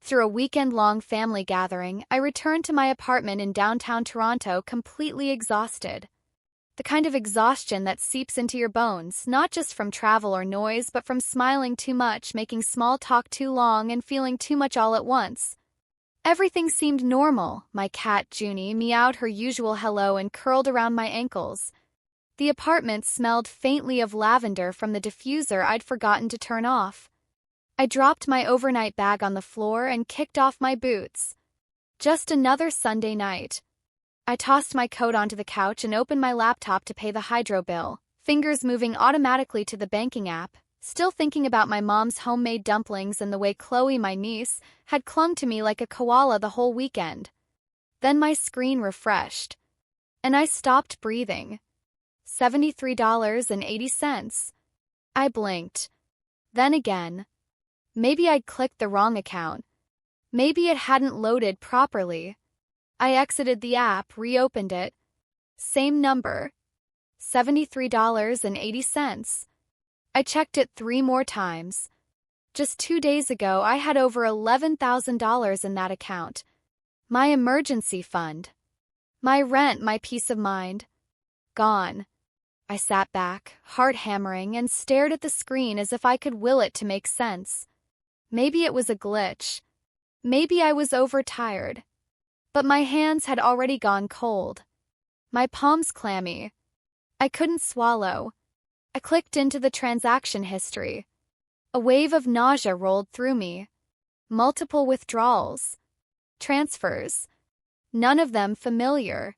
After a weekend-long family gathering, I returned to my apartment in downtown Toronto completely exhausted. The kind of exhaustion that seeps into your bones, not just from travel or noise, but from smiling too much, making small talk too long, and feeling too much all at once. Everything seemed normal. My cat, Junie, meowed her usual hello and curled around my ankles. The apartment smelled faintly of lavender from the diffuser I'd forgotten to turn off. I dropped my overnight bag on the floor and kicked off my boots. Just another Sunday night. I tossed my coat onto the couch and opened my laptop to pay the hydro bill, fingers moving automatically to the banking app, still thinking about my mom's homemade dumplings and the way Chloe, my niece, had clung to me like a koala the whole weekend. Then my screen refreshed, and I stopped breathing. $73.80. I blinked. Then again. Maybe I'd clicked the wrong account. Maybe it hadn't loaded properly. I exited the app, reopened it. Same number. $73.80. I checked it 3 more times. Just 2 days ago, I had over $11,000 in that account. My emergency fund. My rent, my peace of mind. Gone. I sat back, heart hammering, and stared at the screen as if I could will it to make sense. Maybe it was a glitch. Maybe I was overtired. But my hands had already gone cold. My palms clammy. I couldn't swallow. I clicked into the transaction history. A wave of nausea rolled through me. Multiple withdrawals. Transfers. None of them familiar.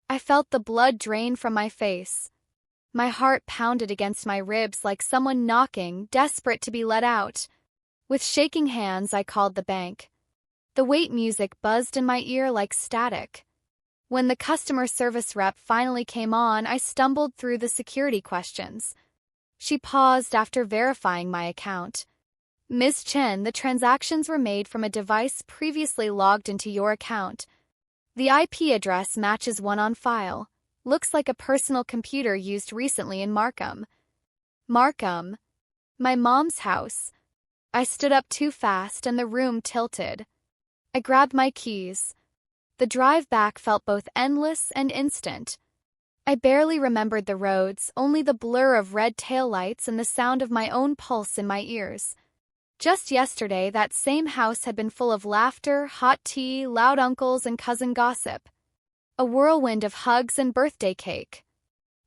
I felt the blood drain from my face. My heart pounded against my ribs like someone knocking, desperate to be let out. With shaking hands, I called the bank. The wait music buzzed in my ear like static. When the customer service rep finally came on, I stumbled through the security questions. She paused after verifying my account. Ms. Chen, the transactions were made from a device previously logged into your account. The IP address matches one on file. Looks like a personal computer used recently in Markham. Markham? My mom's house. I stood up too fast and the room tilted. I grabbed my keys. The drive back felt both endless and instant. I barely remembered the roads, only the blur of red taillights and the sound of my own pulse in my ears. Just yesterday, that same house had been full of laughter, hot tea, loud uncles, and cousin gossip. A whirlwind of hugs and birthday cake.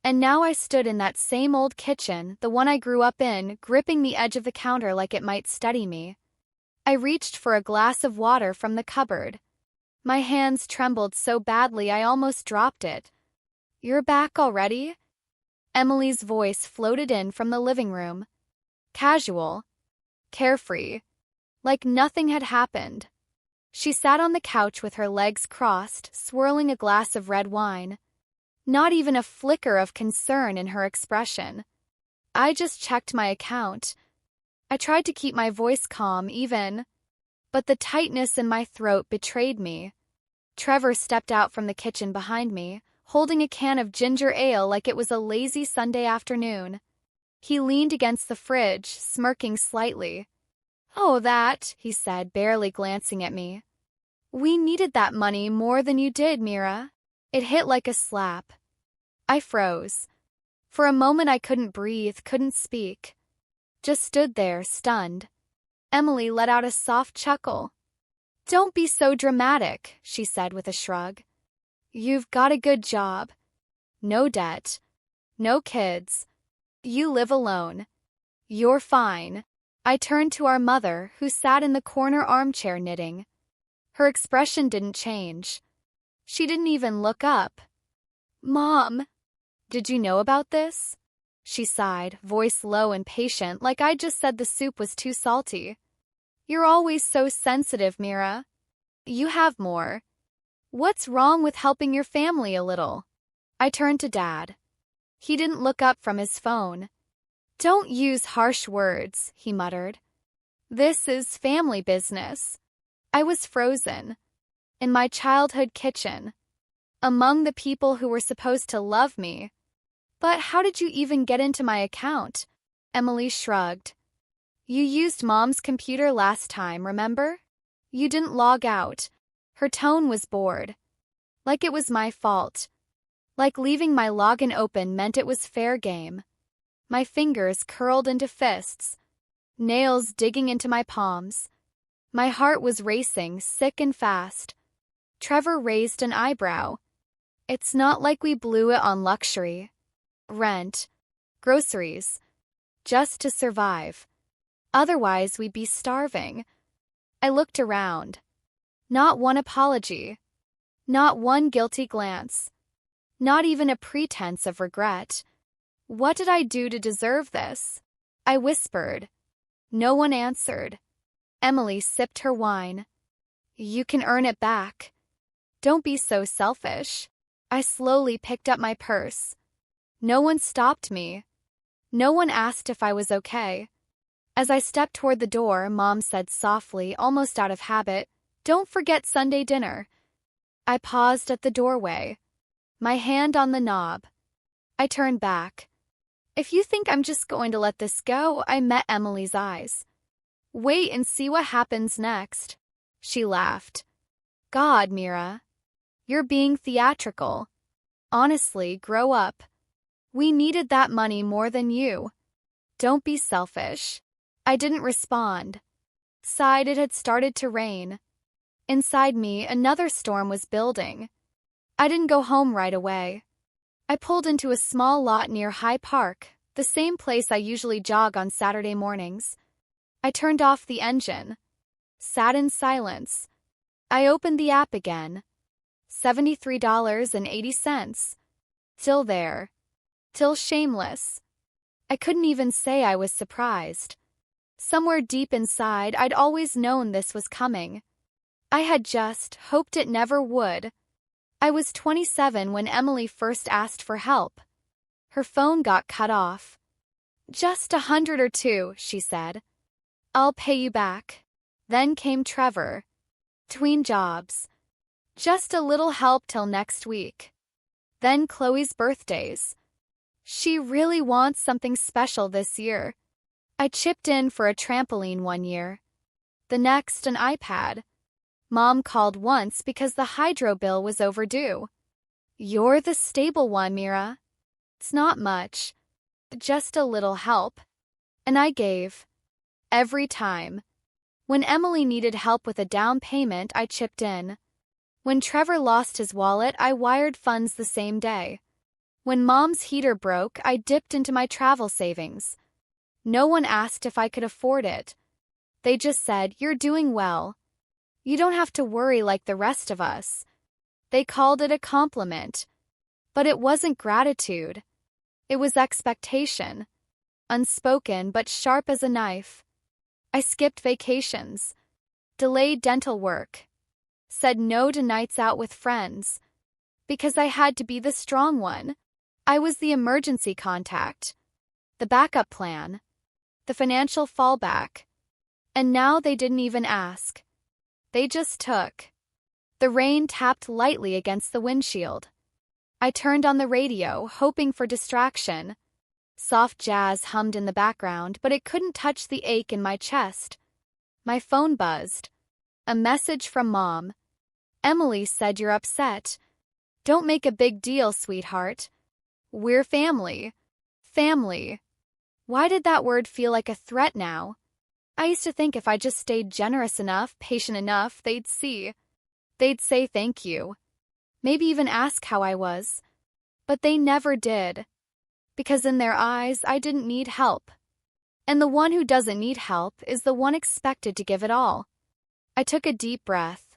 And now I stood in that same old kitchen, the one I grew up in, gripping the edge of the counter like it might steady me. I reached for a glass of water from the cupboard. My hands trembled so badly I almost dropped it. "You're back already?" Emily's voice floated in from the living room. Casual. Carefree. Like nothing had happened. She sat on the couch with her legs crossed, swirling a glass of red wine. Not even a flicker of concern in her expression. I just checked my account. I tried to keep my voice calm, but the tightness in my throat betrayed me. Trevor stepped out from the kitchen behind me, holding a can of ginger ale like it was a lazy Sunday afternoon. He leaned against the fridge, smirking slightly. "Oh, that," he said, barely glancing at me. "We needed that money more than you did, Mira." It hit like a slap. I froze. For a moment I couldn't breathe, couldn't speak. Just stood there, stunned. Emily let out a soft chuckle. "Don't be so dramatic," she said with a shrug. "You've got a good job. No debt. No kids. You live alone. You're fine." I turned to our mother, who sat in the corner armchair knitting. Her expression didn't change. She didn't even look up. "Mom, did you know about this?" She sighed, voice low and patient, like I'd just said the soup was too salty. "You're always so sensitive, Mira. You have more. What's wrong with helping your family a little?" I turned to Dad. He didn't look up from his phone. "Don't use harsh words," he muttered. "This is family business." I was frozen. In my childhood kitchen. Among the people who were supposed to love me. "But how did you even get into my account?" Emily shrugged. "You used Mom's computer last time, remember? You didn't log out. Her tone was bored. Like it was my fault. Like leaving my login open meant it was fair game. My fingers curled into fists, nails digging into my palms. My heart was racing, sick and fast. Trevor raised an eyebrow. It's not like we blew it on luxury, rent, groceries, just to survive. Otherwise, we'd be starving. I looked around. Not one apology. Not one guilty glance. Not even a pretense of regret. What did I do to deserve this? I whispered. No one answered. Emily sipped her wine. You can earn it back. Don't be so selfish. I slowly picked up my purse. No one stopped me. No one asked if I was okay. As I stepped toward the door, Mom said softly, almost out of habit, "Don't forget Sunday dinner." I paused at the doorway, my hand on the knob. I turned back. If you think I'm just going to let this go, I met Emily's eyes. Wait and see what happens next. She laughed. God, Mira. You're being theatrical. Honestly, grow up. We needed that money more than you. Don't be selfish. I didn't respond. Inside, it had started to rain. Inside me, another storm was building. I didn't go home right away. I pulled into a small lot near High Park, the same place I usually jog on Saturday mornings. I turned off the engine. Sat in silence. I opened the app again. $73.80. Till there. Till shameless. I couldn't even say I was surprised. Somewhere deep inside, I'd always known this was coming. I had just hoped it never would. I was 27 when Emily first asked for help. Her phone got cut off. Just $100 or $200, she said. I'll pay you back. Then came Trevor. Between jobs. Just a little help till next week. Then Chloe's birthdays. She really wants something special this year. I chipped in for a trampoline one year. The next, an iPad. Mom called once because the hydro bill was overdue. You're the stable one, Mira. It's not much. Just a little help. And I gave. Every time. When Emily needed help with a down payment, I chipped in. When Trevor lost his wallet, I wired funds the same day. When Mom's heater broke, I dipped into my travel savings. No one asked if I could afford it. They just said, "You're doing well. You don't have to worry like the rest of us." They called it a compliment. But it wasn't gratitude. It was expectation. Unspoken but sharp as a knife. I skipped vacations. Delayed dental work. Said no to nights out with friends. Because I had to be the strong one. I was the emergency contact. The backup plan. The financial fallback. And now they didn't even ask. They just took. The rain tapped lightly against the windshield. I turned on the radio, hoping for distraction. Soft jazz hummed in the background, but it couldn't touch the ache in my chest. My phone buzzed. A message from Mom. Emily said you're upset. Don't make a big deal, sweetheart. We're family. Family. Why did that word feel like a threat now? I used to think if I just stayed generous enough, patient enough, they'd see. They'd say thank you. Maybe even ask how I was. But they never did. Because in their eyes, I didn't need help. And the one who doesn't need help is the one expected to give it all. I took a deep breath.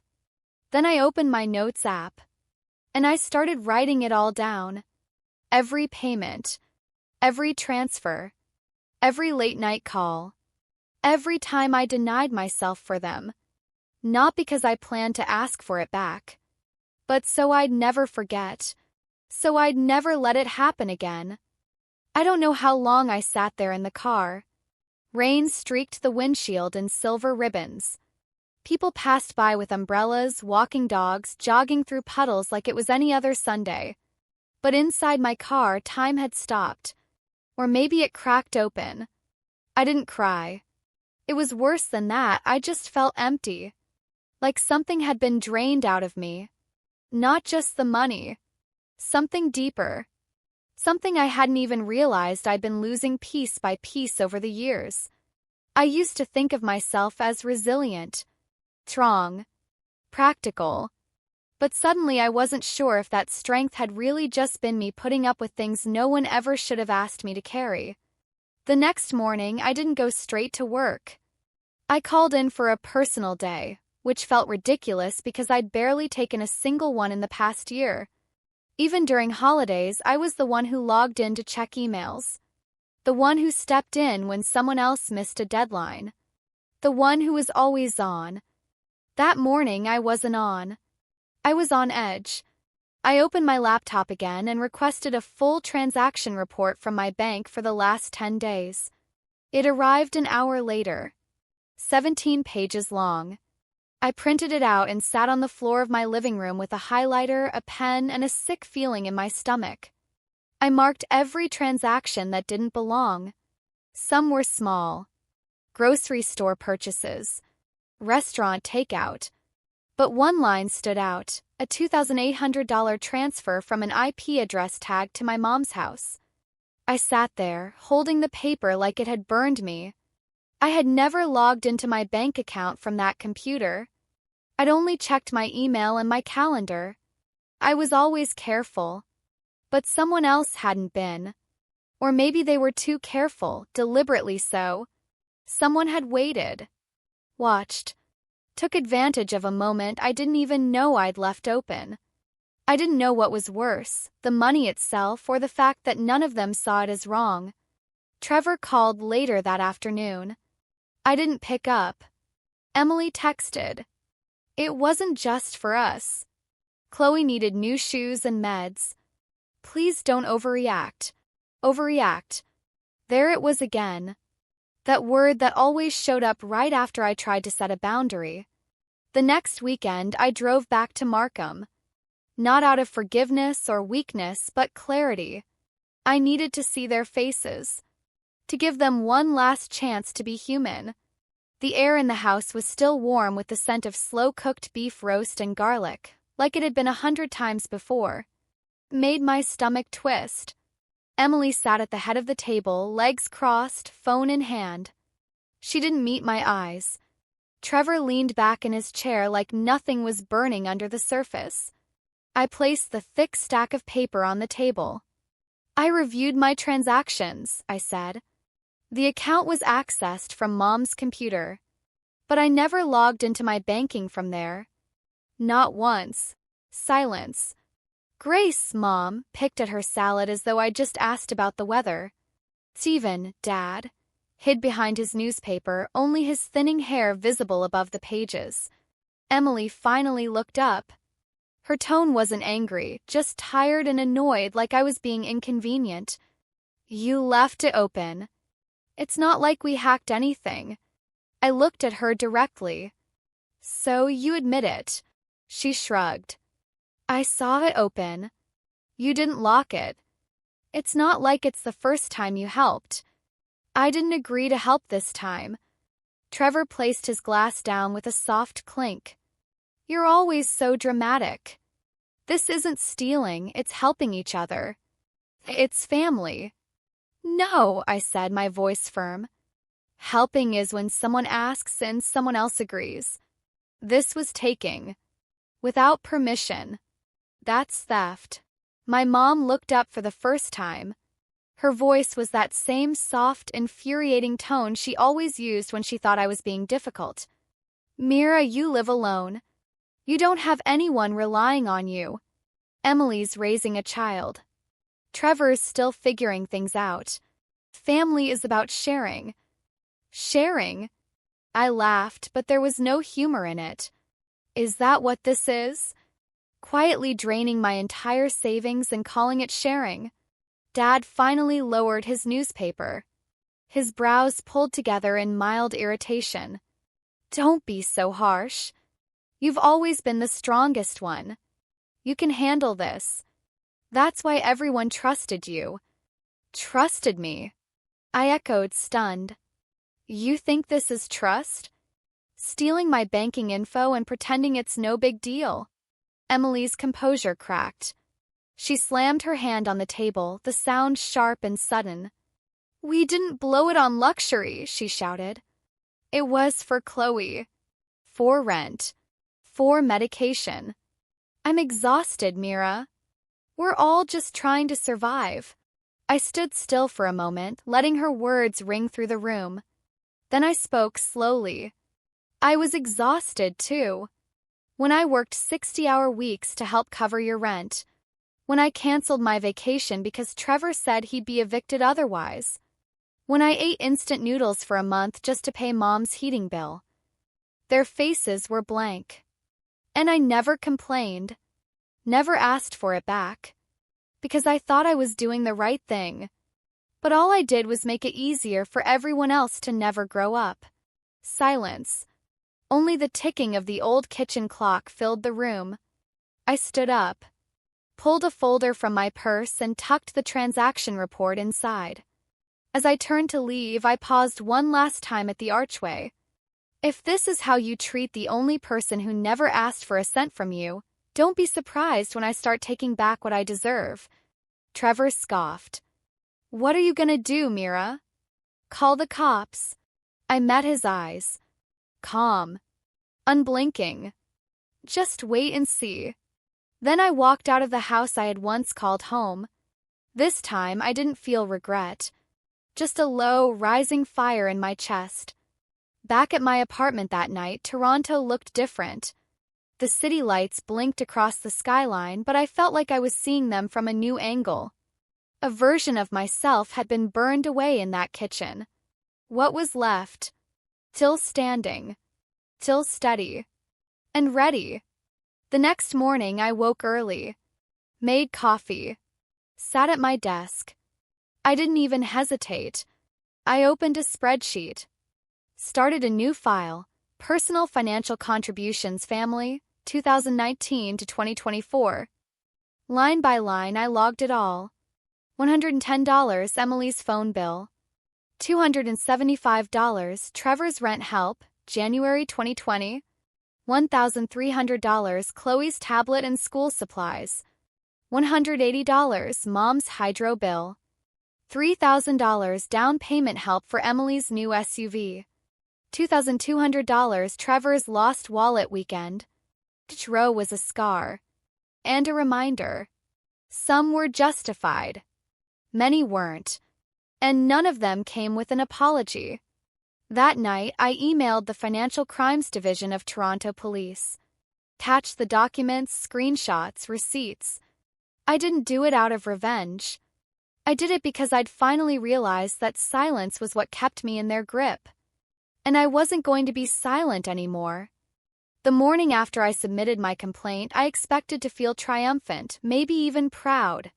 Then I opened my notes app. And I started writing it all down. Every payment. Every transfer. Every late-night call. Every time I denied myself for them. Not because I planned to ask for it back. But so I'd never forget. So I'd never let it happen again. I don't know how long I sat there in the car. Rain streaked the windshield in silver ribbons. People passed by with umbrellas, walking dogs, jogging through puddles like it was any other Sunday. But inside my car, time had stopped. Or maybe it cracked open. I didn't cry. It was worse than that, I just felt empty. Like something had been drained out of me. Not just the money. Something deeper. Something I hadn't even realized I'd been losing piece by piece over the years. I used to think of myself as resilient, strong, practical. But suddenly I wasn't sure if that strength had really just been me putting up with things no one ever should have asked me to carry. The next morning, I didn't go straight to work. I called in for a personal day, which felt ridiculous because I'd barely taken a single one in the past year. Even during holidays, I was the one who logged in to check emails. The one who stepped in when someone else missed a deadline. The one who was always on. That morning, I wasn't on. I was on edge. I opened my laptop again and requested a full transaction report from my bank for the last 10 days. It arrived an hour later. 17 pages long. I printed it out and sat on the floor of my living room with a highlighter, a pen, and a sick feeling in my stomach. I marked every transaction that didn't belong. Some were small. Grocery store purchases. Restaurant takeout. But one line stood out, a $2,800 transfer from an IP address tagged to my mom's house. I sat there, holding the paper like it had burned me. I had never logged into my bank account from that computer. I'd only checked my email and my calendar. I was always careful. But someone else hadn't been. Or maybe they were too careful, deliberately so. Someone had waited. Watched. Took advantage of a moment I didn't even know I'd left open. I didn't know what was worse, the money itself or the fact that none of them saw it as wrong. Trevor called later that afternoon. I didn't pick up. Emily texted. It wasn't just for us. Chloe needed new shoes and meds. Please don't overreact. Overreact. There it was again. That word that always showed up right after I tried to set a boundary. The next weekend, I drove back to Markham. Not out of forgiveness or weakness, but clarity. I needed to see their faces. To give them one last chance to be human. The air in the house was still warm with the scent of slow-cooked beef roast and garlic, like it had been 100 times before. Made my stomach twist. Emily sat at the head of the table, legs crossed, phone in hand. She didn't meet my eyes. Trevor leaned back in his chair like nothing was burning under the surface. I placed the thick stack of paper on the table. I reviewed my transactions, I said. The account was accessed from Mom's computer. But I never logged into my banking from there. Not once. Silence. Grace, Mom, picked at her salad as though I'd just asked about the weather. Stephen, Dad, hid behind his newspaper, only his thinning hair visible above the pages. Emily finally looked up. Her tone wasn't angry, just tired and annoyed like I was being inconvenient. You left it open. It's not like we hacked anything. I looked at her directly. So you admit it. She shrugged. I saw it open. You didn't lock it. It's not like it's the first time you helped. I didn't agree to help this time. Trevor placed his glass down with a soft clink. You're always so dramatic. This isn't stealing, it's helping each other. It's family. No, I said, my voice firm. Helping is when someone asks and someone else agrees. This was taking. Without permission. That's theft. My mom looked up for the first time. Her voice was that same soft, infuriating tone she always used when she thought I was being difficult. Mira, you live alone. You don't have anyone relying on you. Emily's raising a child. Trevor's still figuring things out. Family is about sharing. Sharing? I laughed, but there was no humor in it. Is that what this is? Quietly draining my entire savings and calling it sharing. Dad finally lowered his newspaper. His brows pulled together in mild irritation. Don't be so harsh. You've always been the strongest one. You can handle this. That's why everyone trusted you. Trusted me? I echoed, stunned. You think this is trust? stealing my banking info and pretending it's no big deal. Emily's composure cracked. She slammed her hand on the table, the sound sharp and sudden. "We didn't blow it on luxury," she shouted. "It was for Chloe. For rent. For medication. I'm exhausted, Mira. We're all just trying to survive." I stood still for a moment, letting her words ring through the room. Then I spoke slowly. I was exhausted, too. When I worked 60-hour weeks to help cover your rent. When I canceled my vacation because Trevor said he'd be evicted otherwise. When I ate instant noodles for a month just to pay Mom's heating bill. Their faces were blank. And I never complained. Never asked for it back. Because I thought I was doing the right thing. But all I did was make it easier for everyone else to never grow up. Silence. Only the ticking of the old kitchen clock filled the room. I stood up, pulled a folder from my purse and tucked the transaction report inside. As I turned to leave, I paused one last time at the archway. If this is how you treat the only person who never asked for a cent from you, don't be surprised when I start taking back what I deserve. Trevor scoffed. What are you gonna do, Mira? Call the cops. I met his eyes. Calm. Unblinking. Just wait and see. Then I walked out of the house I had once called home. This time I didn't feel regret. Just a low, rising fire in my chest. Back at my apartment that night, Toronto looked different. The city lights blinked across the skyline, but I felt like I was seeing them from a new angle. A version of myself had been burned away in that kitchen. What was left? Till standing. Till steady. And ready. The next morning I woke early. Made coffee. Sat at my desk. I didn't even hesitate. I opened a spreadsheet. Started a new file. Personal Financial Contributions Family, 2019 to 2024. Line by line I logged it all. $110 Emily's phone bill. $275 Trevor's rent help, January 2020. $1,300 Chloe's tablet and school supplies. $180 Mom's hydro bill. $3,000 down payment help for Emily's new SUV. $2,200 Trevor's lost wallet weekend. Each row was a scar. And a reminder. Some were justified. Many weren't. And none of them came with an apology. That night, I emailed the Financial Crimes Division of Toronto Police. Attached the documents, screenshots, receipts. I didn't do it out of revenge. I did it because I'd finally realized that silence was what kept me in their grip. And I wasn't going to be silent anymore. The morning after I submitted my complaint, I expected to feel triumphant, maybe even proud.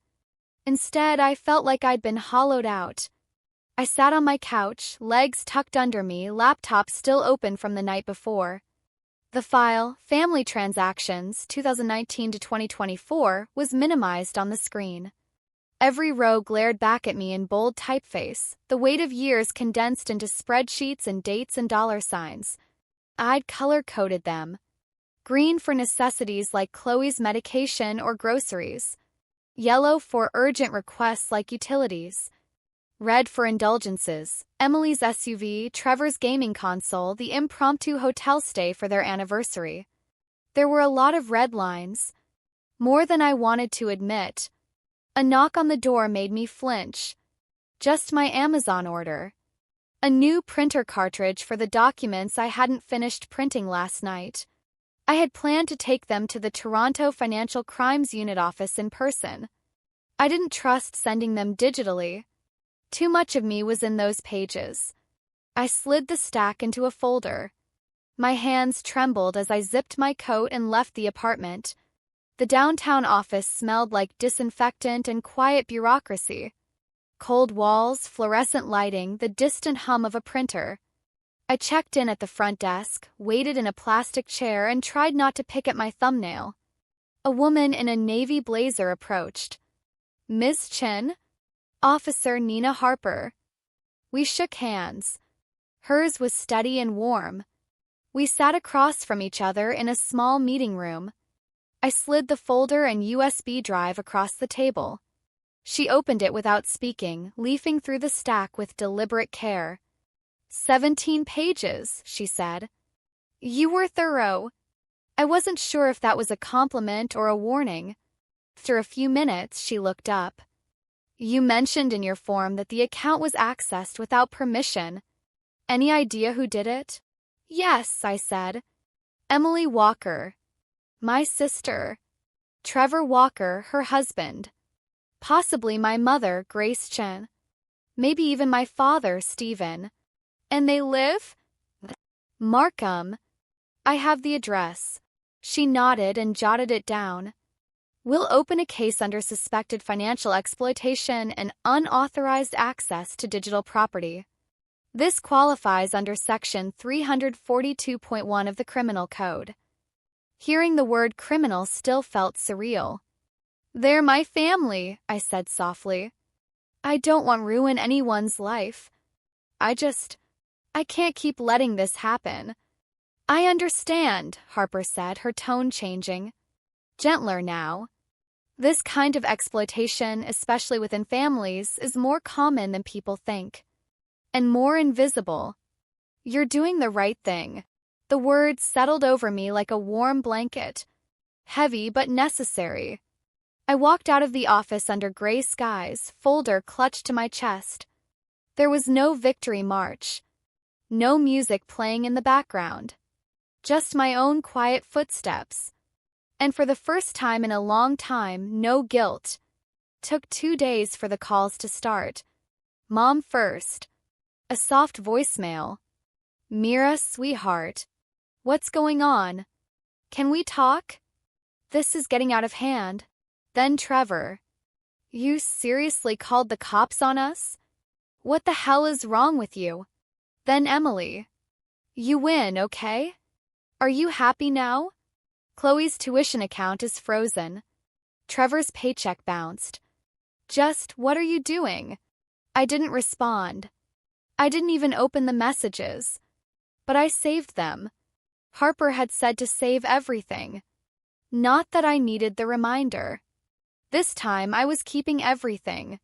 Instead, I felt like I'd been hollowed out. I sat on my couch, legs tucked under me, laptop still open from the night before. The file, Family Transactions, 2019 to 2024, was minimized on the screen. Every row glared back at me in bold typeface, the weight of years condensed into spreadsheets and dates and dollar signs. I'd color-coded them. Green for necessities like Chloe's medication or groceries. Yellow for urgent requests like utilities. Red for indulgences, Emily's SUV, Trevor's gaming console, the impromptu hotel stay for their anniversary. There were a lot of red lines. More than I wanted to admit. A knock on the door made me flinch. Just my Amazon order. A new printer cartridge for the documents I hadn't finished printing last night. I had planned to take them to the Toronto Financial Crimes Unit office in person. I didn't trust sending them digitally. Too much of me was in those pages. I slid the stack into a folder. My hands trembled as I zipped my coat and left the apartment. The downtown office smelled like disinfectant and quiet bureaucracy. Cold walls, fluorescent lighting, the distant hum of a printer. I checked in at the front desk, waited in a plastic chair, and tried not to pick at my thumbnail. A woman in a navy blazer approached. "Miss Chen?" "Officer Nina Harper." We shook hands. Hers was steady and warm. We sat across from each other in a small meeting room. I slid the folder and USB drive across the table. She opened it without speaking, leafing through the stack with deliberate care. 17 pages, she said. You were thorough. I wasn't sure if that was a compliment or a warning. After a few minutes, she looked up. You mentioned in your form that the account was accessed without permission. Any idea who did it? Yes, I said. Emily Walker. My sister. Trevor Walker, her husband. Possibly my mother, Grace Chen. Maybe even my father, Stephen. And they live? Markham. I have the address. She nodded and jotted it down. We'll open a case under suspected financial exploitation and unauthorized access to digital property. This qualifies under Section 342.1 of the Criminal Code. Hearing the word criminal still felt surreal. They're my family, I said softly. I don't want to ruin anyone's life. I can't keep letting this happen. I understand, Harper said, her tone changing. Gentler now. This kind of exploitation, especially within families, is more common than people think. And more invisible. You're doing the right thing. The words settled over me like a warm blanket. Heavy but necessary. I walked out of the office under gray skies, folder clutched to my chest. There was no victory march. No music playing in the background. Just my own quiet footsteps. And for the first time in a long time, no guilt. Took 2 days for the calls to start. Mom first. A soft voicemail. Mira, sweetheart. What's going on? Can we talk? This is getting out of hand. Then Trevor. You seriously called the cops on us? What the hell is wrong with you? Then Emily. You win, okay? Are you happy now? Chloe's tuition account is frozen. Trevor's paycheck bounced. Just, what are you doing? I didn't respond. I didn't even open the messages. But I saved them. Harper had said to save everything. Not that I needed the reminder. This time I was keeping everything.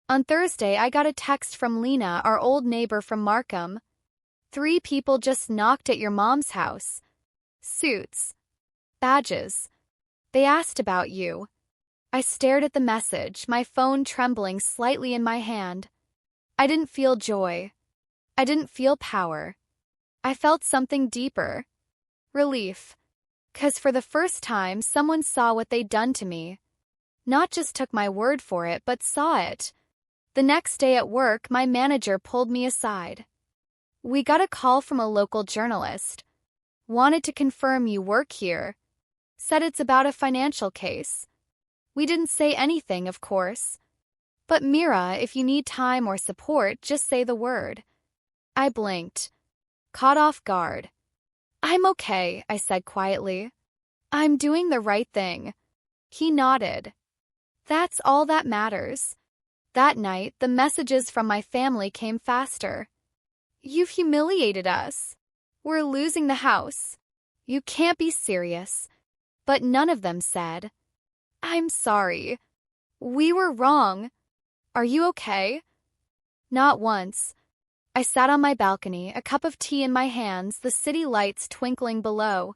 On Thursday I got a text from Lena, our old neighbor from Markham. 3 people just knocked at your mom's house. Suits. Badges. They asked about you. I stared at the message, my phone trembling slightly in my hand. I didn't feel joy. I didn't feel power. I felt something deeper. Relief. 'Cause for the first time someone saw what they'd done to me. Not just took my word for it, but saw it. The next day at work, my manager pulled me aside. We got a call from a local journalist. Wanted to confirm you work here. Said it's about a financial case. We didn't say anything, of course. But Mira, if you need time or support, just say the word. I blinked. Caught off guard. I'm okay, I said quietly. I'm doing the right thing. He nodded. That's all that matters. That night, the messages from my family came faster. You've humiliated us. We're losing the house. You can't be serious. But none of them said, I'm sorry. We were wrong. Are you okay? Not once. I sat on my balcony, a cup of tea in my hands, the city lights twinkling below.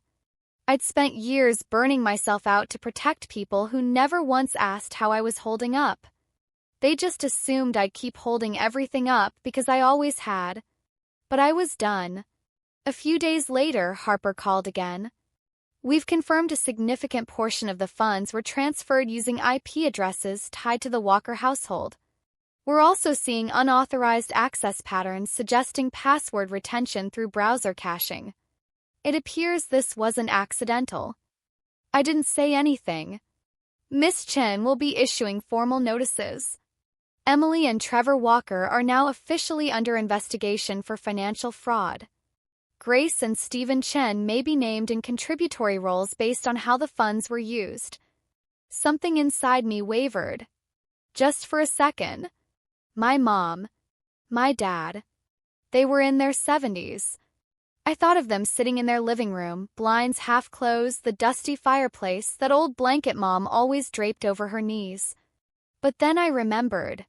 I'd spent years burning myself out to protect people who never once asked how I was holding up. They just assumed I'd keep holding everything up because I always had. But I was done. A few days later, Harper called again. We've confirmed a significant portion of the funds were transferred using IP addresses tied to the Walker household. We're also seeing unauthorized access patterns suggesting password retention through browser caching. It appears this wasn't accidental. I didn't say anything. Miss Chen will be issuing formal notices. Emily and Trevor Walker are now officially under investigation for financial fraud. Grace and Stephen Chen may be named in contributory roles based on how the funds were used. Something inside me wavered. Just for a second. My mom, my dad, they were in their 70s. I thought of them sitting in their living room, blinds half closed, the dusty fireplace, that old blanket Mom always draped over her knees. But then I remembered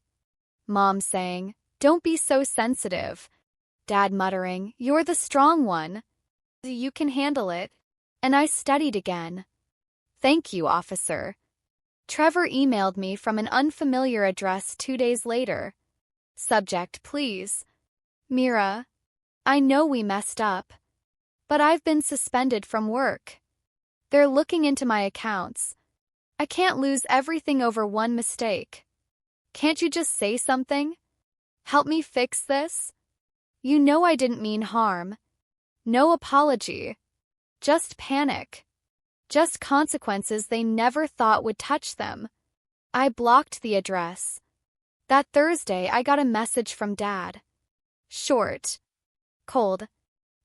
Mom saying, "Don't be so sensitive." Dad muttering, "You're the strong one. You can handle it." And I studied again. "Thank you, officer." Trevor emailed me from an unfamiliar address 2 days later. Subject, please. Mira, I know we messed up, but I've been suspended from work. They're looking into my accounts. I can't lose everything over one mistake. Can't you just say something? Help me fix this? You know I didn't mean harm. No apology. Just panic. Just consequences they never thought would touch them. I blocked the address. That Thursday I got a message from Dad. Short. Cold.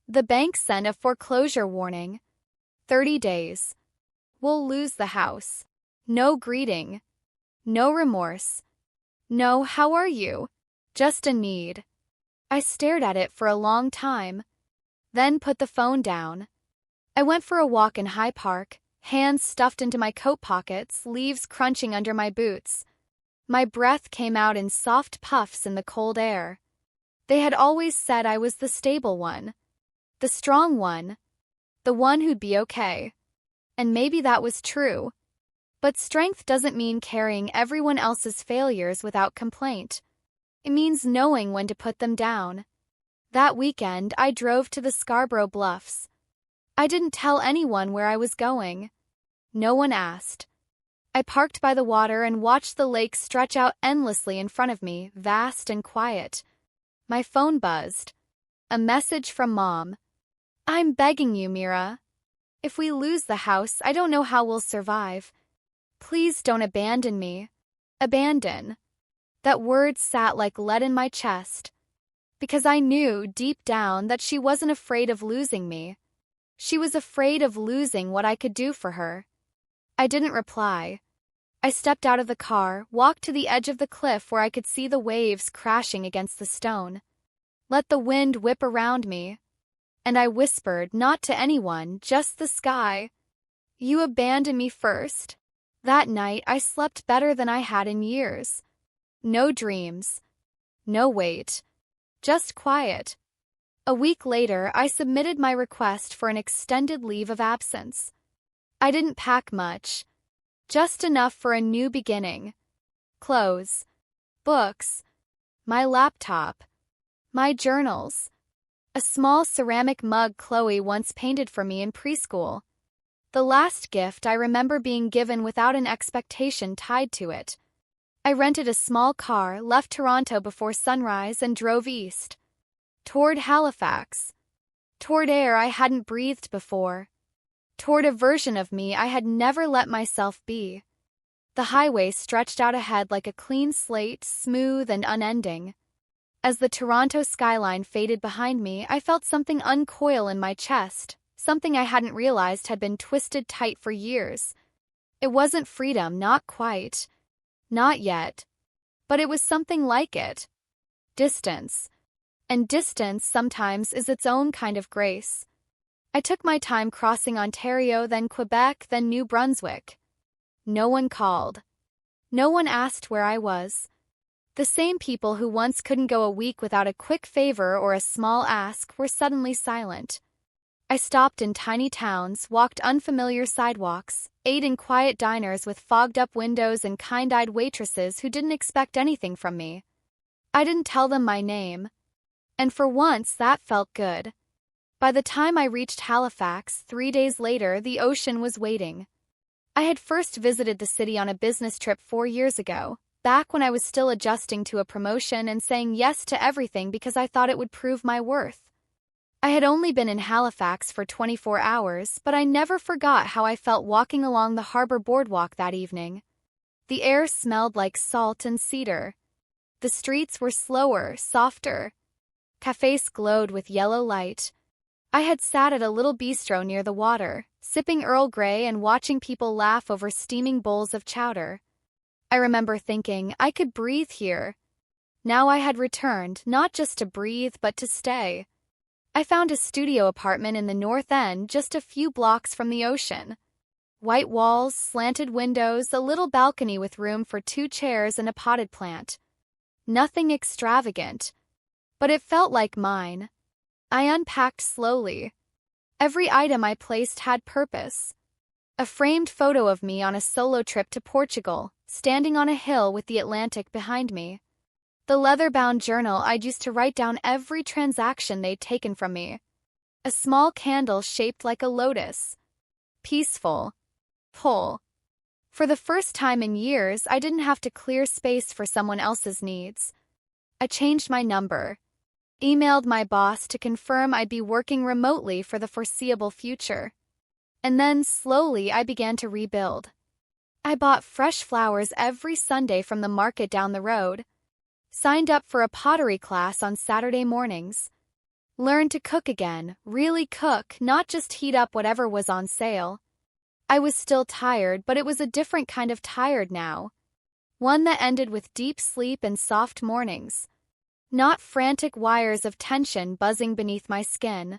The bank sent a foreclosure warning. 30 days. We'll lose the house. No greeting. No remorse. No, how are you? Just a need. I stared at it for a long time, then put the phone down. I went for a walk in High Park, hands stuffed into my coat pockets, leaves crunching under my boots. My breath came out in soft puffs in the cold air. They had always said I was the stable one, the strong one, the one who'd be okay. And maybe that was true. But strength doesn't mean carrying everyone else's failures without complaint. It means knowing when to put them down. That weekend, I drove to the Scarborough Bluffs. I didn't tell anyone where I was going. No one asked. I parked by the water and watched the lake stretch out endlessly in front of me, vast and quiet. My phone buzzed. A message from Mom. "I'm begging you, Mira. If we lose the house, I don't know how we'll survive. Please don't abandon me." Abandon. That word sat like lead in my chest. Because I knew, deep down, that she wasn't afraid of losing me. She was afraid of losing what I could do for her. I didn't reply. I stepped out of the car, walked to the edge of the cliff where I could see the waves crashing against the stone. Let the wind whip around me. And I whispered, not to anyone, just the sky. "You abandoned me first." That night, I slept better than I had in years. No dreams. No wait. Just quiet. A week later, I submitted my request for an extended leave of absence. I didn't pack much. Just enough for a new beginning. Clothes. Books. My laptop. My journals. A small ceramic mug Chloe once painted for me in preschool. The last gift I remember being given without an expectation tied to it. I rented a small car, left Toronto before sunrise, and drove east. Toward Halifax. Toward air I hadn't breathed before. Toward a version of me I had never let myself be. The highway stretched out ahead like a clean slate, smooth and unending. As the Toronto skyline faded behind me, I felt something uncoil in my chest, something I hadn't realized had been twisted tight for years. It wasn't freedom, not quite. Not yet. But it was something like it. Distance. And distance sometimes is its own kind of grace. I took my time crossing Ontario, then Quebec, then New Brunswick. No one called. No one asked where I was. The same people who once couldn't go a week without a quick favor or a small ask were suddenly silent. I stopped in tiny towns, walked unfamiliar sidewalks, ate in quiet diners with fogged-up windows and kind-eyed waitresses who didn't expect anything from me. I didn't tell them my name. And for once, that felt good. By the time I reached Halifax, 3 days later, the ocean was waiting. I had first visited the city on a business trip 4 years ago, back when I was still adjusting to a promotion and saying yes to everything because I thought it would prove my worth. I had only been in Halifax for 24 hours, but I never forgot how I felt walking along the harbor boardwalk that evening. The air smelled like salt and cedar. The streets were slower, softer. Cafes glowed with yellow light. I had sat at a little bistro near the water, sipping Earl Grey and watching people laugh over steaming bowls of chowder. I remember thinking, I could breathe here. Now I had returned, not just to breathe but to stay. I found a studio apartment in the North End just a few blocks from the ocean. White walls, slanted windows, a little balcony with room for 2 chairs and a potted plant. Nothing extravagant, but it felt like mine. I unpacked slowly. Every item I placed had purpose. A framed photo of me on a solo trip to Portugal, standing on a hill with the Atlantic behind me. The leather-bound journal I'd used to write down every transaction they'd taken from me. A small candle shaped like a lotus. Peaceful. Full. For the first time in years, I didn't have to clear space for someone else's needs. I changed my number. Emailed my boss to confirm I'd be working remotely for the foreseeable future. And then, slowly, I began to rebuild. I bought fresh flowers every Sunday from the market down the road. Signed up for a pottery class on Saturday mornings. Learned to cook again, really cook, not just heat up whatever was on sale. I was still tired, but it was a different kind of tired now. One that ended with deep sleep and soft mornings. Not frantic wires of tension buzzing beneath my skin.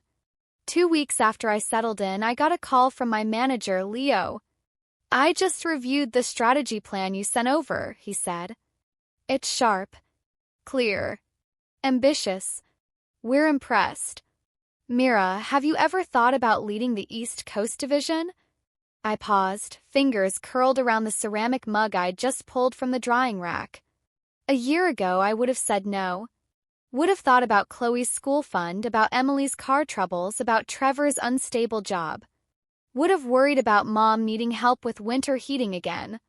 2 weeks after I settled in, I got a call from my manager, Leo. "I just reviewed the strategy plan you sent over," he said. "It's sharp. Clear. Ambitious. We're impressed. Mira, have you ever thought about leading the East Coast Division?" I paused, fingers curled around the ceramic mug I'd just pulled from the drying rack. A year ago, I would have said no. Would have thought about Chloe's school fund, about Emily's car troubles, about Trevor's unstable job. Would have worried about Mom needing help with winter heating again.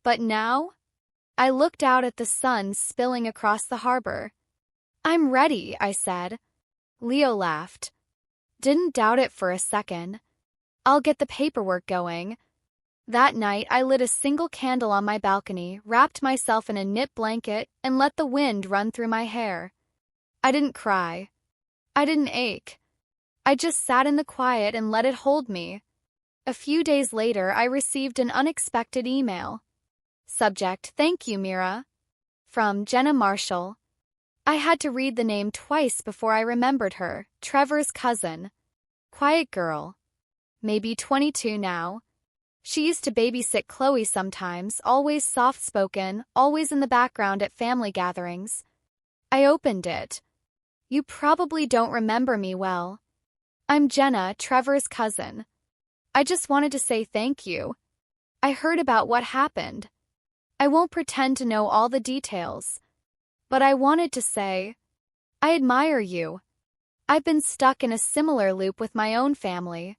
But now? I looked out at the sun spilling across the harbor. "I'm ready," I said. Leo laughed. Didn't doubt it for a second. "I'll get the paperwork going." That night, I lit a single candle on my balcony, wrapped myself in a knit blanket, and let the wind run through my hair. I didn't cry. I didn't ache. I just sat in the quiet and let it hold me. A few days later, I received an unexpected email. Subject: "Thank you, Mira." From Jenna Marshall. I had to read the name twice before I remembered her. Trevor's cousin. Quiet girl. Maybe 22 now. She used to babysit Chloe sometimes, always soft-spoken, always in the background at family gatherings. I opened it. "You probably don't remember me well. I'm Jenna, Trevor's cousin. I just wanted to say thank you. I heard about what happened. I won't pretend to know all the details. But I wanted to say, I admire you. I've been stuck in a similar loop with my own family.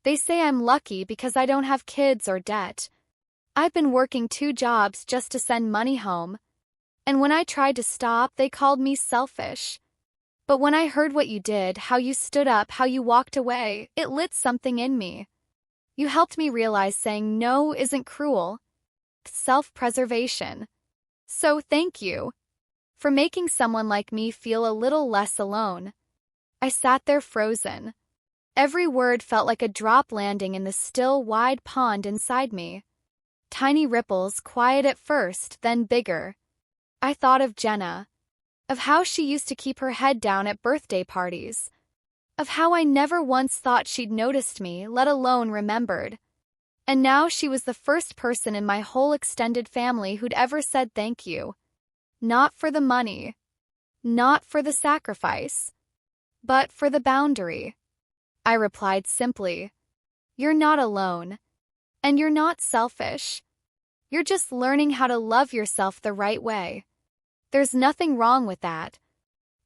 They say I'm lucky because I don't have kids or debt. I've been working 2 jobs just to send money home. And when I tried to stop, they called me selfish. But when I heard what you did, how you stood up, how you walked away, it lit something in me. You helped me realize saying no isn't cruel. Self-preservation. So thank you for making someone like me feel a little less alone." I sat there frozen. Every word felt like a drop landing in the still, wide pond inside me. Tiny ripples, quiet at first, then bigger. I thought of Jenna. Of how she used to keep her head down at birthday parties. Of how I never once thought she'd noticed me, let alone remembered. And now she was the first person in my whole extended family who'd ever said thank you. Not for the money. Not for the sacrifice. But for the boundary. I replied simply, "You're not alone. And you're not selfish. You're just learning how to love yourself the right way. There's nothing wrong with that."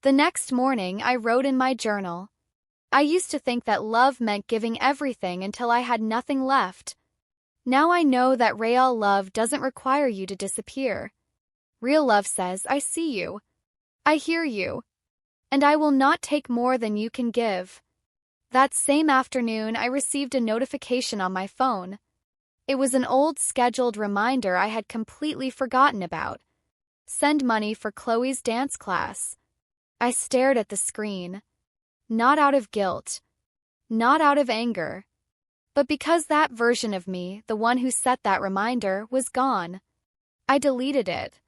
The next morning, I wrote in my journal. I used to think that love meant giving everything until I had nothing left. Now I know that real love doesn't require you to disappear. Real love says, "I see you. I hear you. And I will not take more than you can give." That same afternoon, I received a notification on my phone. It was an old scheduled reminder I had completely forgotten about. Send money for Chloe's dance class. I stared at the screen. Not out of guilt. Not out of anger. But because that version of me, the one who set that reminder, was gone. I deleted it.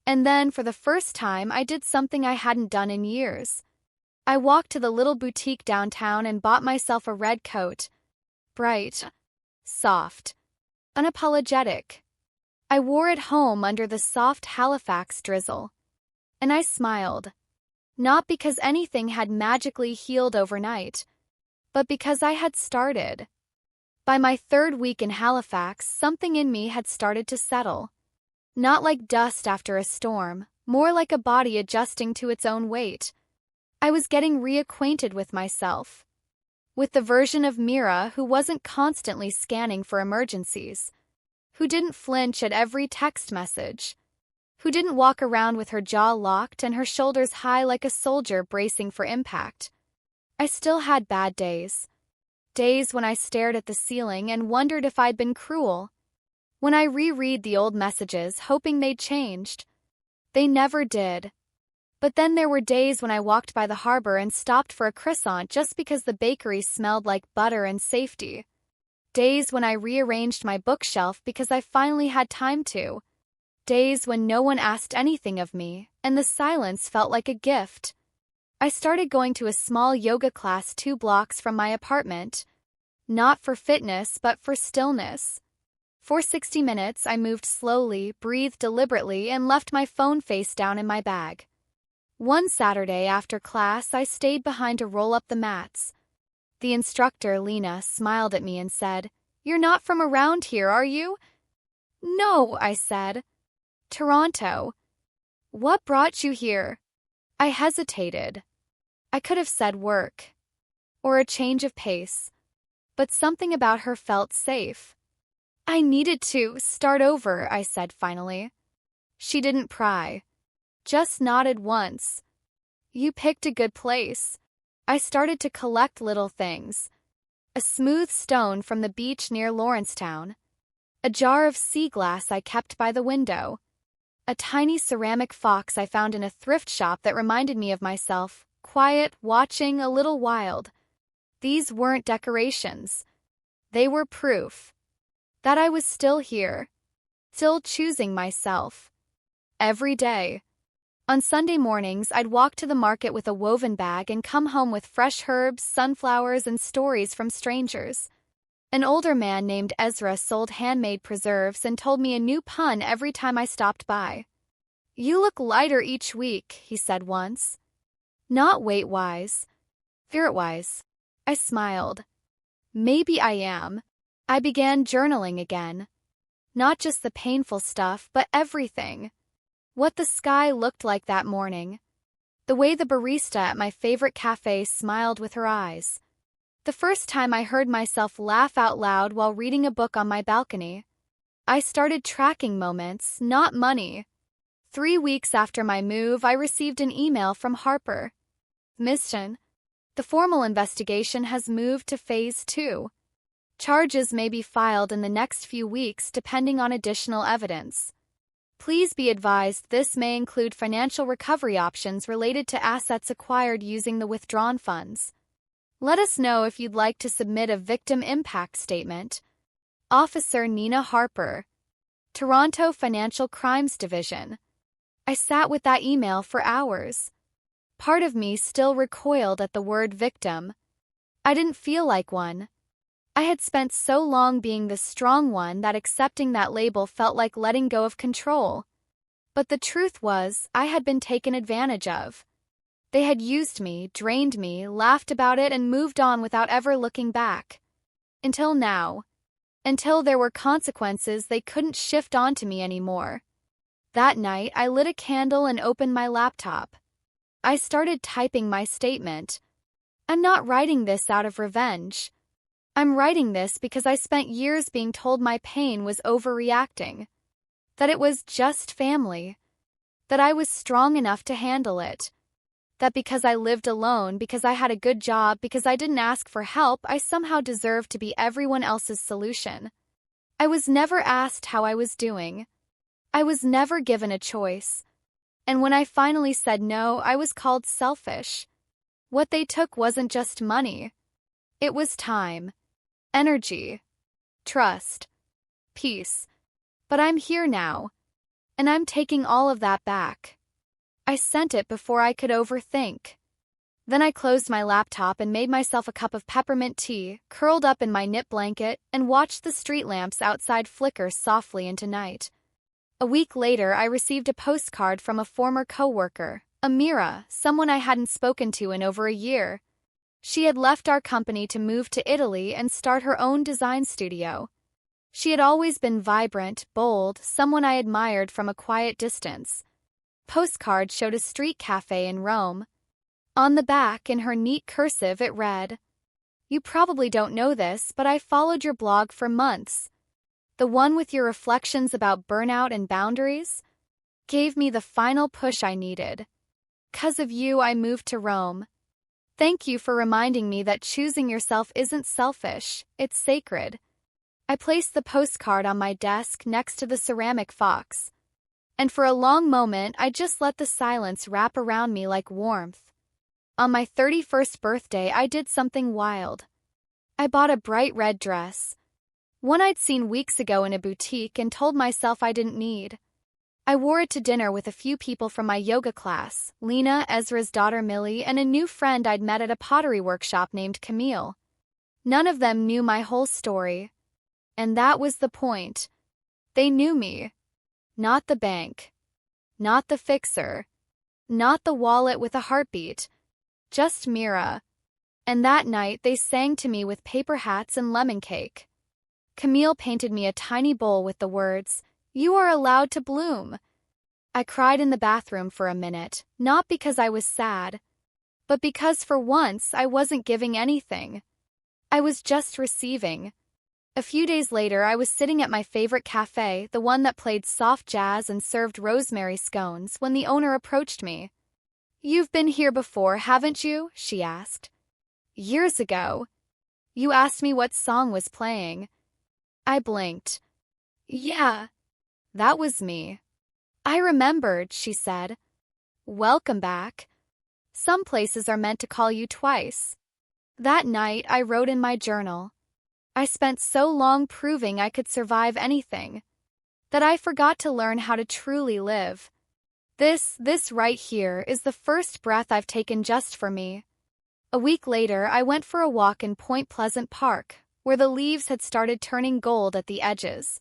And then, for the first time, I did something I hadn't done in years. I walked to the little boutique downtown and bought myself a red coat. Bright, soft, unapologetic. I wore it home under the soft Halifax drizzle. And I smiled. Not because anything had magically healed overnight, but because I had started. By my third week in Halifax, something in me had started to settle. Not like dust after a storm, more like a body adjusting to its own weight. I was getting reacquainted with myself. With the version of Mira who wasn't constantly scanning for emergencies, who didn't flinch at every text message, who didn't walk around with her jaw locked and her shoulders high like a soldier bracing for impact. I still had bad days. Days when I stared at the ceiling and wondered if I'd been cruel. When I reread the old messages, hoping they'd changed. They never did. But then there were days when I walked by the harbor and stopped for a croissant just because the bakery smelled like butter and safety. Days when I rearranged my bookshelf because I finally had time to. Days when no one asked anything of me, and the silence felt like a gift. I started going to a small yoga class 2 blocks from my apartment. Not for fitness, but for stillness. For 60 minutes, I moved slowly, breathed deliberately, and left my phone face down in my bag. One Saturday after class, I stayed behind to roll up the mats. The instructor, Lena, smiled at me and said, "You're not from around here, are you?" "No," I said. "Toronto." "What brought you here?" I hesitated. I could have said work. Or a change of pace. But something about her felt safe. "I needed to start over," I said finally. She didn't pry. Just nodded once. "You picked a good place." I started to collect little things. A smooth stone from the beach near Lawrencetown. A jar of sea glass I kept by the window. A tiny ceramic fox I found in a thrift shop that reminded me of myself, quiet, watching, a little wild. These weren't decorations. They were proof that I was still here, still choosing myself. Every day. On Sunday mornings, I'd walk to the market with a woven bag and come home with fresh herbs, sunflowers, and stories from strangers. An older man named Ezra sold handmade preserves and told me a new pun every time I stopped by. "You look lighter each week," he said once. Not weight-wise, spirit-wise. I smiled. Maybe I am. I began journaling again. Not just the painful stuff, but everything. What the sky looked like that morning. The way the barista at my favorite cafe smiled with her eyes. The first time I heard myself laugh out loud while reading a book on my balcony. I started tracking moments, not money. 3 weeks after my move, I received an email from Harper. "Mission. The formal investigation has moved to Phase 2. Charges may be filed in the next few weeks depending on additional evidence. Please be advised this may include financial recovery options related to assets acquired using the withdrawn funds. Let us know if you'd like to submit a victim impact statement. Officer Nina Harper, Toronto Financial Crimes Division." I sat with that email for hours. Part of me still recoiled at the word victim. I didn't feel like one. I had spent so long being the strong one that accepting that label felt like letting go of control. But the truth was, I had been taken advantage of. They had used me, drained me, laughed about it, and moved on without ever looking back. Until now. Until there were consequences they couldn't shift onto me anymore. That night, I lit a candle and opened my laptop. I started typing my statement. I'm not writing this out of revenge. I'm writing this because I spent years being told my pain was overreacting. That it was just family. That I was strong enough to handle it. That because I lived alone, because I had a good job, because I didn't ask for help, I somehow deserved to be everyone else's solution. I was never asked how I was doing. I was never given a choice. And when I finally said no, I was called selfish. What they took wasn't just money. It was time. Energy, trust, peace. But I'm here now, and I'm taking all of that back. I sent it before I could overthink. Then I closed my laptop and made myself a cup of peppermint tea, curled up in my knit blanket, and watched the street lamps outside flicker softly into night. A week later, I received a postcard from a former coworker, Mira, someone I hadn't spoken to in over a year. She had left our company to move to Italy and start her own design studio. She had always been vibrant, bold, someone I admired from a quiet distance. Postcard showed a street cafe in Rome. On the back, in her neat cursive, it read, "You probably don't know this, but I followed your blog for months. The one with your reflections about burnout and boundaries gave me the final push I needed. 'Cause of you, I moved to Rome. Thank you for reminding me that choosing yourself isn't selfish, it's sacred." I placed the postcard on my desk next to the ceramic fox, and for a long moment I just let the silence wrap around me like warmth. On my 31st birthday, I did something wild. I bought a bright red dress, one I'd seen weeks ago in a boutique and told myself I didn't need. I wore it to dinner with a few people from my yoga class, Lena, Ezra's daughter Millie, and a new friend I'd met at a pottery workshop named Camille. None of them knew my whole story. And that was the point. They knew me. Not the bank. Not the fixer. Not the wallet with a heartbeat. Just Mira. And that night they sang to me with paper hats and lemon cake. Camille painted me a tiny bowl with the words, "You are allowed to bloom." I cried in the bathroom for a minute, not because I was sad, but because for once I wasn't giving anything. I was just receiving. A few days later, I was sitting at my favorite cafe, the one that played soft jazz and served rosemary scones, when the owner approached me. "You've been here before, haven't you?" she asked. "Years ago. You asked me what song was playing." I blinked. "Yeah, that was me." "I remembered," she said. "Welcome back. Some places are meant to call you twice." That night, I wrote in my journal, "I spent so long proving I could survive anything, that I forgot to learn how to truly live. This right here is the first breath I've taken just for me." A week later, I went for a walk in Point Pleasant Park, where the leaves had started turning gold at the edges.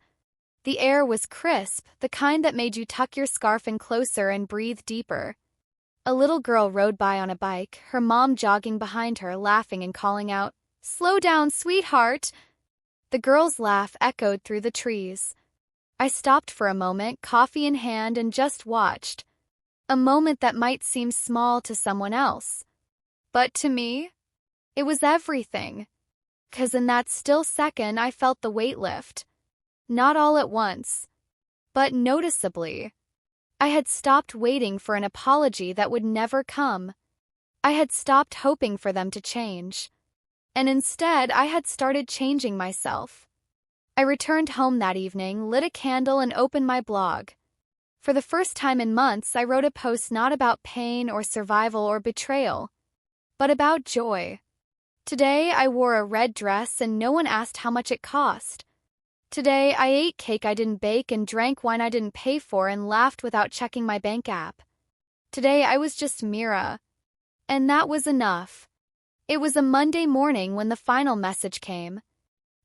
The air was crisp, the kind that made you tuck your scarf in closer and breathe deeper. A little girl rode by on a bike, her mom jogging behind her, laughing and calling out, "Slow down, sweetheart!" The girl's laugh echoed through the trees. I stopped for a moment, coffee in hand, and just watched. A moment that might seem small to someone else. But to me, it was everything. 'Cause in that still second, I felt the weight lift. Not all at once, but noticeably. I had stopped waiting for an apology that would never come. I had stopped hoping for them to change. And instead, I had started changing myself. I returned home that evening, lit a candle, and opened my blog. For the first time in months, I wrote a post not about pain or survival or betrayal, but about joy. Today, I wore a red dress and no one asked how much it cost. Today, I ate cake I didn't bake and drank wine I didn't pay for and laughed without checking my bank app. Today, I was just Mira. And that was enough. It was a Monday morning when the final message came.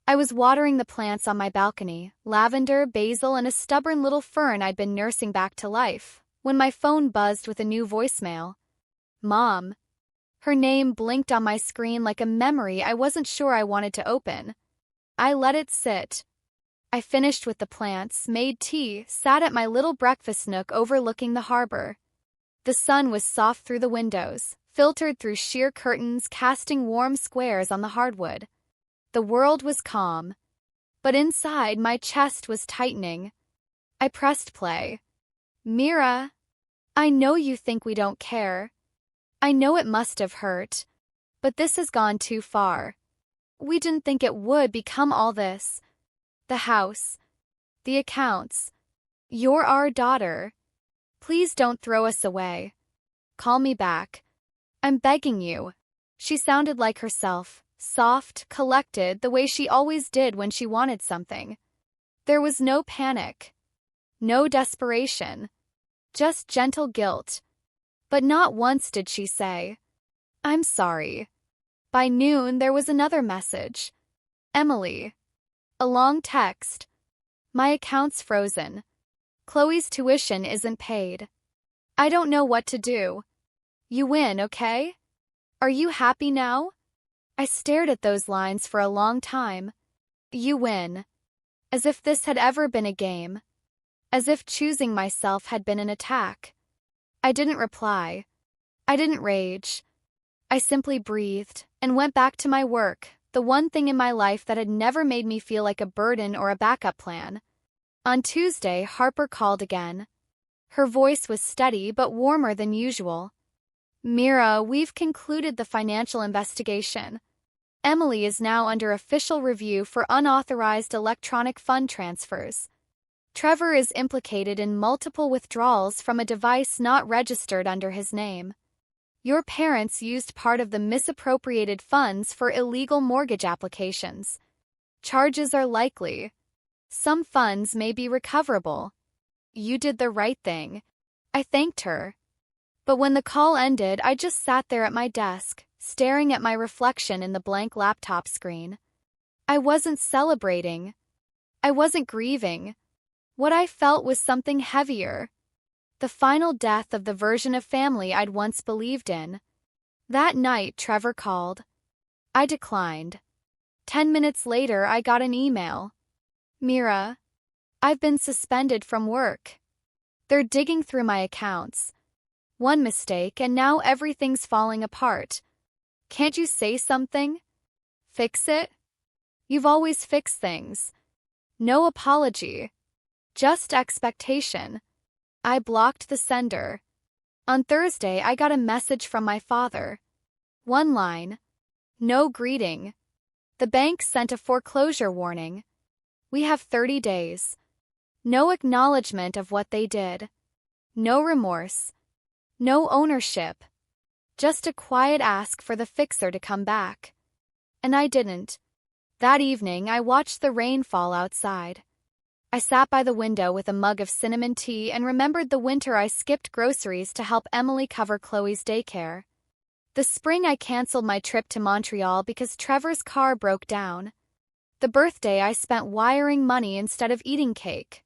I was watering the plants on my balcony, lavender, basil, and a stubborn little fern I'd been nursing back to life, when my phone buzzed with a new voicemail. Mom. Her name blinked on my screen like a memory I wasn't sure I wanted to open. I let it sit. I finished with the plants, made tea, sat at my little breakfast nook overlooking the harbor. The sun was soft through the windows, filtered through sheer curtains, casting warm squares on the hardwood. The world was calm, but inside my chest was tightening. I pressed play. Mira, I know you think we don't care. I know it must have hurt, but this has gone too far. We didn't think it would become all this. The house, the accounts. You're our daughter. Please don't throw us away. Call me back. I'm begging you. She sounded like herself. Soft, collected, the way she always did when she wanted something. There was no panic, no desperation, just gentle guilt. But not once did she say, I'm sorry. By noon, there was another message. Emily. A long text. My account's frozen. Chloe's tuition isn't paid. I don't know what to do. You win, okay? Are you happy now? I stared at those lines for a long time. You win. As if this had ever been a game. As if choosing myself had been an attack. I didn't reply. I didn't rage. I simply breathed and went back to my work, the one thing in my life that had never made me feel like a burden or a backup plan. On Tuesday, Harper called again. Her voice was steady but warmer than usual. Mira, we've concluded the financial investigation. Emily is now under official review for unauthorized electronic fund transfers. Trevor is implicated in multiple withdrawals from a device not registered under his name. Your parents used part of the misappropriated funds for illegal mortgage applications. Charges are likely. Some funds may be recoverable. You did the right thing. I thanked her. But when the call ended, I just sat there at my desk, staring at my reflection in the blank laptop screen. I wasn't celebrating. I wasn't grieving. What I felt was something heavier. The final death of the version of family I'd once believed in. That night, Trevor called. I declined. 10 minutes later, I got an email. Mira, I've been suspended from work. They're digging through my accounts. One mistake and now everything's falling apart. Can't you say something? Fix it? You've always fixed things. No apology. Just expectation. I blocked the sender. On Thursday, I got a message from my father. One line. No greeting. The bank sent a foreclosure warning. We have 30 days. No acknowledgement of what they did. No remorse. No ownership. Just a quiet ask for the fixer to come back. And I didn't. That evening, I watched the rain fall outside. I sat by the window with a mug of cinnamon tea and remembered the winter I skipped groceries to help Emily cover Chloe's daycare. The spring I canceled my trip to Montreal because Trevor's car broke down. The birthday I spent wiring money instead of eating cake.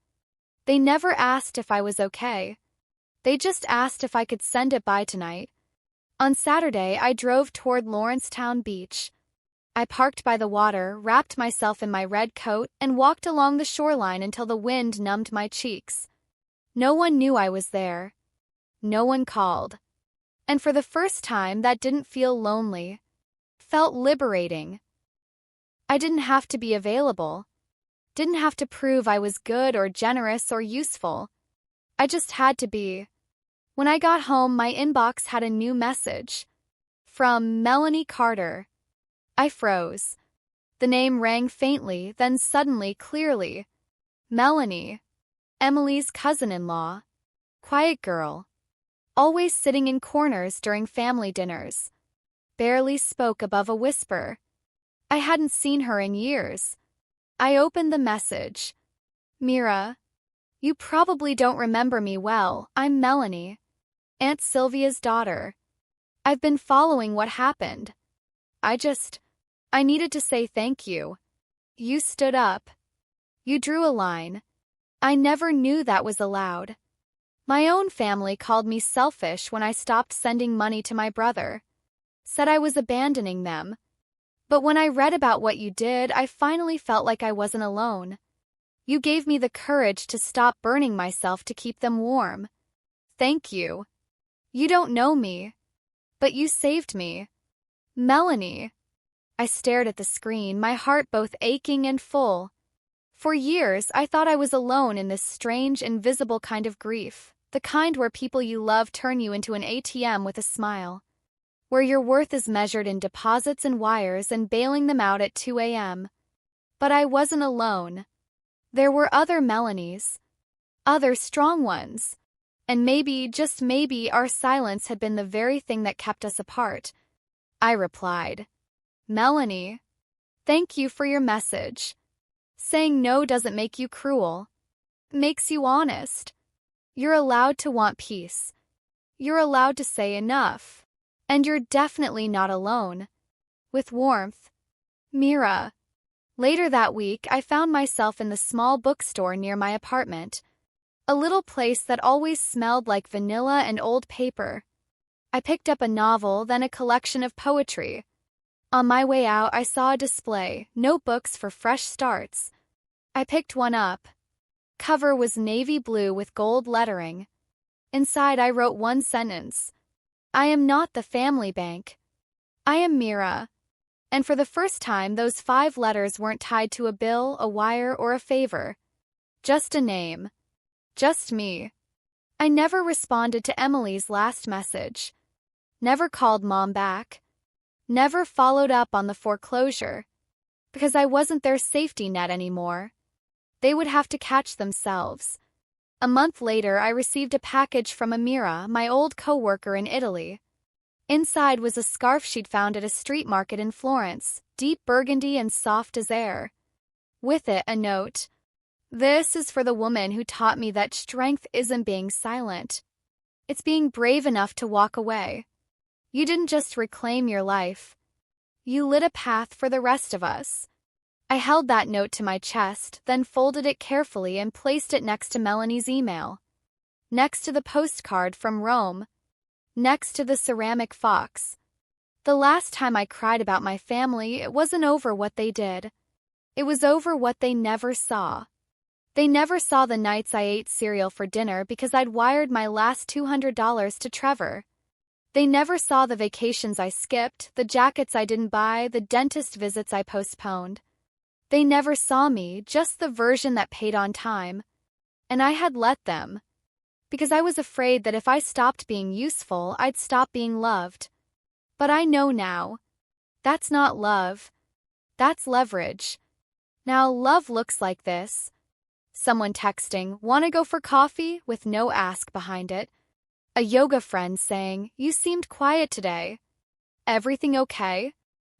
They never asked if I was okay. They just asked if I could send it by tonight. On Saturday, I drove toward Lawrencetown Beach. I parked by the water, wrapped myself in my red coat, and walked along the shoreline until the wind numbed my cheeks. No one knew I was there. No one called. And for the first time, that didn't feel lonely. Felt liberating. I didn't have to be available. Didn't have to prove I was good or generous or useful. I just had to be. When I got home, my inbox had a new message. From Melanie Carter. I froze. The name rang faintly, then suddenly clearly. Melanie. Emily's cousin-in-law. Quiet girl. Always sitting in corners during family dinners. Barely spoke above a whisper. I hadn't seen her in years. I opened the message. Mira. You probably don't remember me well. I'm Melanie. Aunt Sylvia's daughter. I've been following what happened. I needed to say thank you. You stood up. You drew a line. I never knew that was allowed. My own family called me selfish when I stopped sending money to my brother. Said I was abandoning them. But when I read about what you did, I finally felt like I wasn't alone. You gave me the courage to stop burning myself to keep them warm. Thank you. You don't know me. But you saved me. Melanie. I stared at the screen, my heart both aching and full. For years, I thought I was alone in this strange, invisible kind of grief, the kind where people you love turn you into an ATM with a smile, where your worth is measured in deposits and wires and bailing them out at 2 a.m. But I wasn't alone. There were other Melanies, other strong ones, and maybe, just maybe, our silence had been the very thing that kept us apart. I replied. Melanie, thank you for your message. Saying no doesn't make you cruel. It makes you honest. You're allowed to want peace. You're allowed to say enough. And you're definitely not alone. With warmth. Mira. Later that week, I found myself in the small bookstore near my apartment. A little place that always smelled like vanilla and old paper. I picked up a novel, then a collection of poetry. On my way out, I saw a display, notebooks for fresh starts. I picked one up. Cover was navy blue with gold lettering. Inside, I wrote one sentence. I am not the family bank. I am Mira. And for the first time, those 5 letters weren't tied to a bill, a wire, or a favor. Just a name. Just me. I never responded to Emily's last message. Never called Mom back. Never followed up on the foreclosure. Because I wasn't their safety net anymore. They would have to catch themselves. A month later, I received a package from Mira, my old co-worker in Italy. Inside was a scarf she'd found at a street market in Florence, deep burgundy and soft as air. With it, a note. This is for the woman who taught me that strength isn't being silent. It's being brave enough to walk away. You didn't just reclaim your life. You lit a path for the rest of us. I held that note to my chest, then folded it carefully and placed it next to Melanie's email. Next to the postcard from Rome. Next to the ceramic fox. The last time I cried about my family, it wasn't over what they did. It was over what they never saw. They never saw the nights I ate cereal for dinner because I'd wired my last $200 to Trevor. They never saw the vacations I skipped, the jackets I didn't buy, the dentist visits I postponed. They never saw me, just the version that paid on time. And I had let them. Because I was afraid that if I stopped being useful, I'd stop being loved. But I know now. That's not love. That's leverage. Now love looks like this. Someone texting, "Wanna go for coffee?" with no ask behind it. A yoga friend saying, "You seemed quiet today. Everything okay?"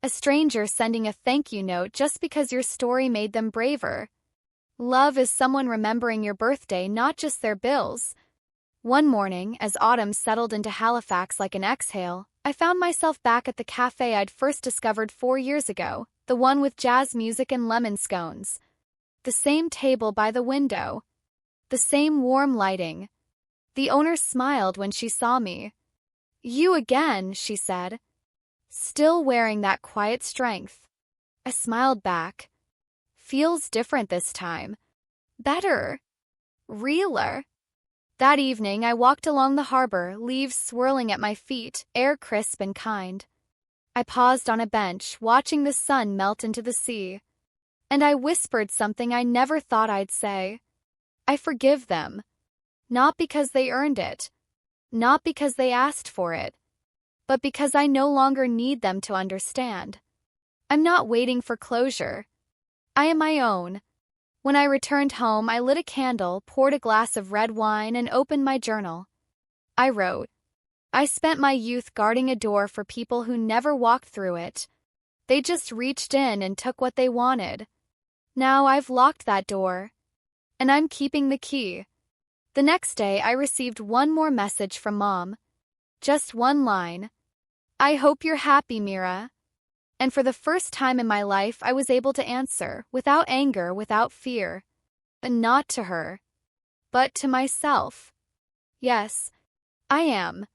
A stranger sending a thank you note just because your story made them braver. Love is someone remembering your birthday, not just their bills. One morning, as autumn settled into Halifax like an exhale, I found myself back at the cafe I'd first discovered 4 years ago, the one with jazz music and lemon scones. The same table by the window. The same warm lighting. The owner smiled when she saw me. "You again," she said. Still wearing that quiet strength. I smiled back. Feels different this time. Better. Realer. That evening, I walked along the harbor, leaves swirling at my feet, air crisp and kind. I paused on a bench, watching the sun melt into the sea. And I whispered something I never thought I'd say. I forgive them. Not because they earned it. Not because they asked for it. But because I no longer need them to understand. I'm not waiting for closure. I am my own. When I returned home, I lit a candle, poured a glass of red wine, and opened my journal. I wrote, "I spent my youth guarding a door for people who never walked through it. They just reached in and took what they wanted. Now I've locked that door. And I'm keeping the key." The next day, I received one more message from Mom. Just one line. "I hope you're happy, Mira." And for the first time in my life, I was able to answer, without anger, without fear. And not to her, but to myself. Yes, I am.